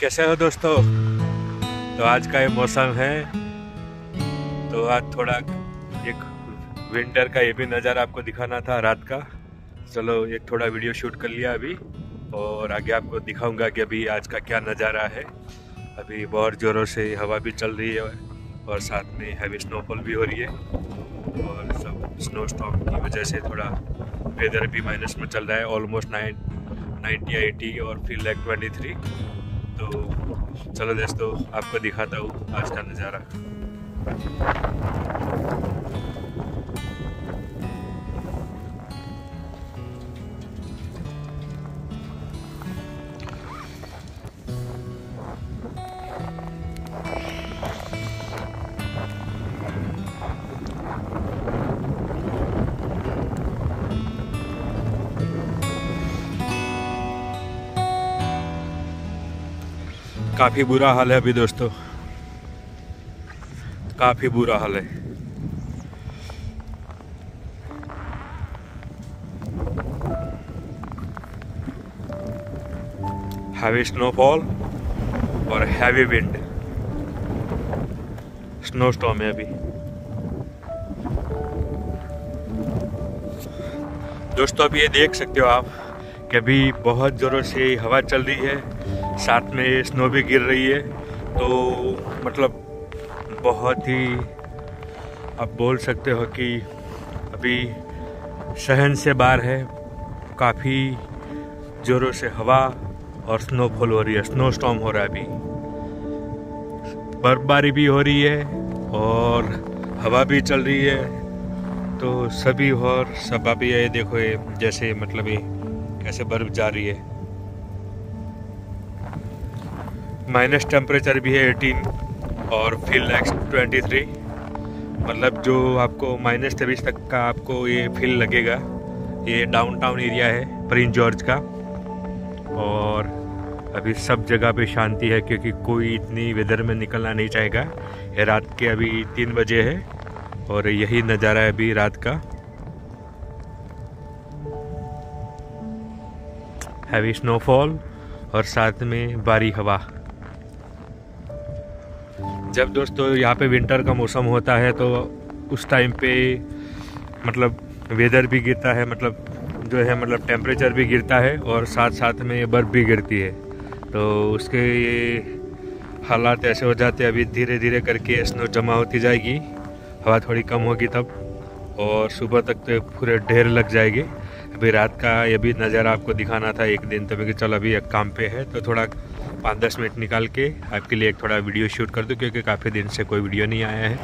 कैसे हो दोस्तों। तो आज का ये मौसम है, तो आज थोड़ा एक विंटर का ये भी नज़ारा आपको दिखाना था रात का। चलो एक थोड़ा वीडियो शूट कर लिया अभी, और आगे आपको दिखाऊंगा कि अभी आज का क्या नज़ारा है। अभी बहुत ज़ोरों से हवा भी चल रही है और साथ में हैवी स्नोफॉल भी हो रही है, और सब स्नो स्टॉर्म की वजह से थोड़ा वेदर भी माइनस में चल रहा है। ऑलमोस्ट 90 80 और फील लाइक 23। तो चलो दोस्तों आपको दिखाता हूँ आज का नज़ारा। काफ़ी बुरा हाल है अभी दोस्तों, काफ़ी बुरा हाल है। हैवी स्नोफॉल और हैवी विंड, स्नो स्टॉर्म है अभी दोस्तों। अभी ये देख सकते हो आप कि अभी बहुत ज़ोरों से हवा चल रही है, साथ में स्नो भी गिर रही है। तो मतलब बहुत ही आप बोल सकते हो कि अभी सहन से बाहर है। काफ़ी ज़ोरों से हवा और स्नोफॉल हो रही है, स्नो स्टॉर्म हो रहा है। अभी बर्फबारी भी हो रही है और हवा भी चल रही है। तो सभी और सब अभी ये देखो, ये जैसे मतलब ये कैसे बर्फ जा रही है। माइनस टेम्परेचर भी है 18 और फील लाइक 23। मतलब जो आपको -23 तक का आपको ये फील लगेगा। ये डाउनटाउन एरिया है प्रिंस जॉर्ज का, और अभी सब जगह पे शांति है क्योंकि कोई इतनी वेदर में निकलना नहीं चाहेगा। ये रात के अभी 3 बजे है और यही नज़ारा है अभी रात का। हैवी स्नोफॉल और साथ में भारी हवा। जब दोस्तों यहाँ पे विंटर का मौसम होता है तो उस टाइम पे मतलब वेदर भी गिरता है, मतलब जो है मतलब टेम्परेचर भी गिरता है और साथ साथ में बर्फ़ भी गिरती है। तो उसके ये हालात ऐसे हो जाते हैं। अभी धीरे धीरे करके स्नो जमा होती जाएगी, हवा थोड़ी कम होगी तब, और सुबह तक तो पूरे ढेर लग जाएगी। अभी रात का ये भी नज़ारा आपको दिखाना था एक दिन, तो मैं चलो अभी एक काम पे है तो थोड़ा 5-10 मिनट निकाल के आपके लिए एक थोड़ा वीडियो शूट कर दूं, क्योंकि काफ़ी दिन से कोई वीडियो नहीं आया है।